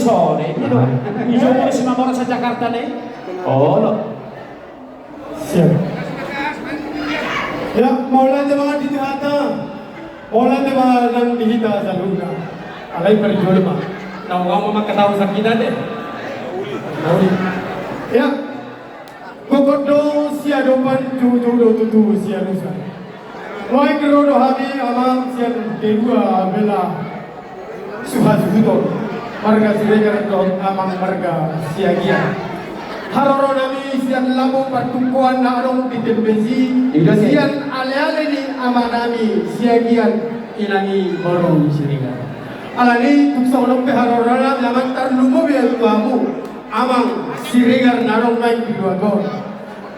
sore. Itu mo si Mamora sa Jakarta nih. Oh, no. Siap. Ya, maulan sa mga ditihata. Maulan sa mga nang dihita sa luna. Alay perjulma. Nawang mo makatawa sa kita deh. Ya. Gogodo siya dopan judo tutu siya nusa. Wai kerodo hami amang siya kedua bela suhasudo. Marga siregar do amang marga siya gia. Haroro nami siyan labo pertumpuan na arong ditembesi siyan ale-ale ni ama nami siagian ilangi borong siringa alani tuksa olong pe haroro nami amang tarlumo biya tuamu amang siringar narong main biluagon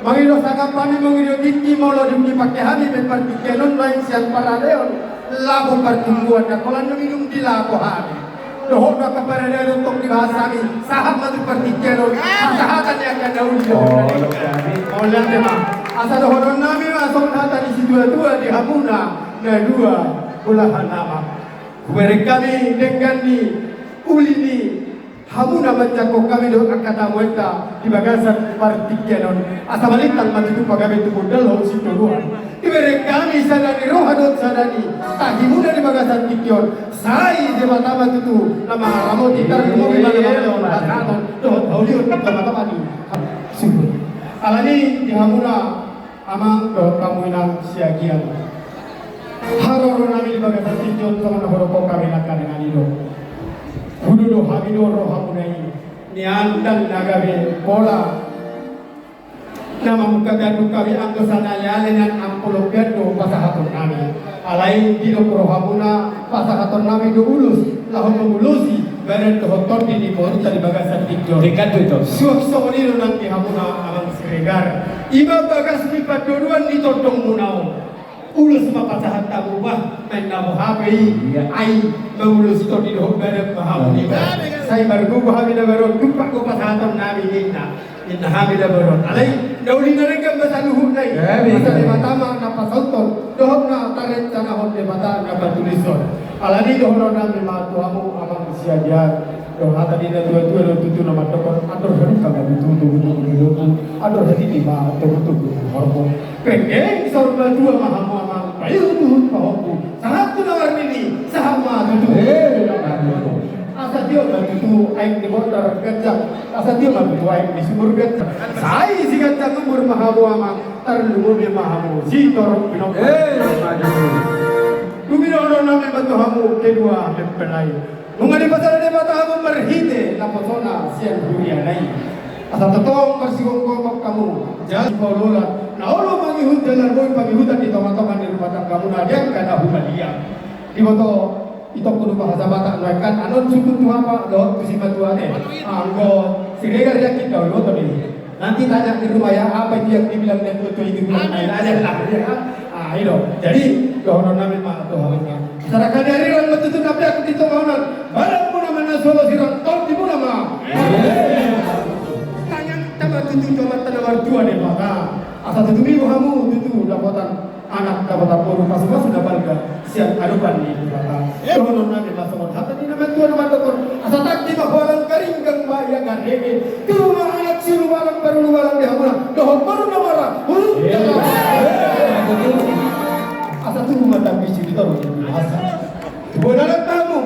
mangido sakapani mangido tiki molo dumi pakai hami bepartikenon main siyan paradeon labo pertumpuan na kolan minum di labo hami dohok na kaparada untuk dibahas kami sahab matu pertikero sahatan yang akan daun oleh tema asal dohon nami masuk hata di dua di Hamuna na dua bulahan nama mereka kami dengan ni ulini Hamuna mencakok kami do akata muenta di bagasan partikenon asal balikan matu tu pagabe tu modal ho situ luar di mereka kami sadani rohadot sadani tahimuna di bagasan tikion sai de matama tutu nama ramo titar mo gimana mo mataton do haulion mata ni sungguh alani di Hamuna amang do kamu nang siagian haroro nami di bagasan tikion sama horoko kami nakkan dengan ido Hududo habido roh hamunai nian dan nagabe bola nama muka gadu kami anggosana yalenan ampulo gadu pasahaton kami alai dino roh hamuna pasahaton kami do ulus lahon mengulusi badan do hoton di moru tadi bagasan tikjo Dekat itu. suak somoniro nanti hamuna amang siregar iba bagas di padoruan di todong munau ulus mapasahan tamu bah main namu habi ai mengulus to di doh bare bahamu saya baru habi na baron tumpak ko pasahan nabi inna habi na baron alai dauli na rin kang basaluhun nai masa matama na pasauton doh na taret sana hon de mata na patulison alani doh na matu hamu amang siaja doh hata di na tua tutu na matokon atur hari kagak tutu atur hari di ma tutu hormon pendek sorba dua mahamu amang payu tuhun pahoku sahatu nawar ini sahama tutu asa dia tutu aing di motor gajah asa dia tutu aing di sumur gajah sai si gajah umur mahamu amang tarlumu bi mahamu si torok pinok Dumino nami batuhamu kedua lempelai Munga di pasar de batahamu merhite la persona siang dunia nai asa totong bersigong kok kamu jangan paulola na olo mangihut jalan boy pangihutan di tomat-tomat di rumah tangga kamu nadiang kana humalia di foto itu kudu bahasa Batak kan anon suku tu apa do kusima tuane anggo siregar yakin daun foto ini nanti tanya di rumah ya apa itu yang dibilang dan itu bilang lain aja lah ya itu jadi dohonon nami ma dohonnya sarakan dari orang betul tapi aku itu dohonon barang pun mana solo sirang tol di pun nama tanya tambah tujuh coba tanawar dua deh maka asal tujuh minggu kamu tujuh dapatan anak dapatan puru pas sudah balik siang adukan di maka dohonon nami masuk hati ini nama tuan nama dokter asal tak tiba orang kering gang bayang garege cuma anak siru balang baru balang di hamuna dohon baru namara asa tu mata bisi di tahu asa bodalan tamu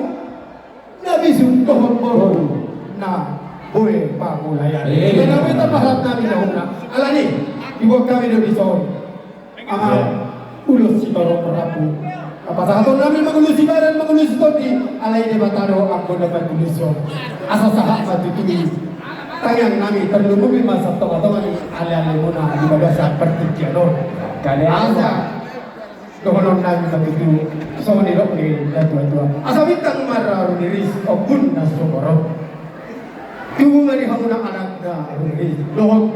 nabi sun dohon baru na boe pa mulaya nabi ta pahat nabi dahuna alani ibu kami do disor ama ulus si toro perapu apa satu nabi mengulusi badan mengulusi todi alai de bataro aku dapat tuliso asa sahabat itu tangan nami terlumui masa teman-teman ale-ale muna di bagasan pertikianon kali asa dohonon nami begitu sama ni rok ni tua asa bintang marah riris obun nasokoro tubuh dari hamuna anak dah riris dohon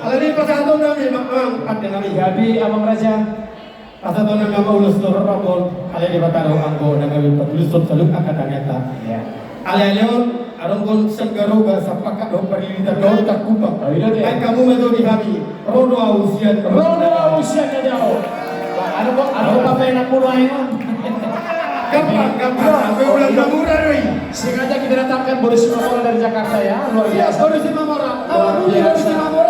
alani pasatong nami makang ada nami gabi amang raja pasatong nami amang ulus lorong rabon alani bataro anggo nami patulus saluk angkatan nyata Alalion, arong senggaroga sapakat do parilita do takupa. Ay kamu medo di kami. Rodo ausian na jauh. Ano pa pa na pulo ayon. Gampang, murah doi. Sengaja kita datangkan Boris Simamora dari Jakarta ya, luar Ya, biasa. Boris Simamora. Luar biasa.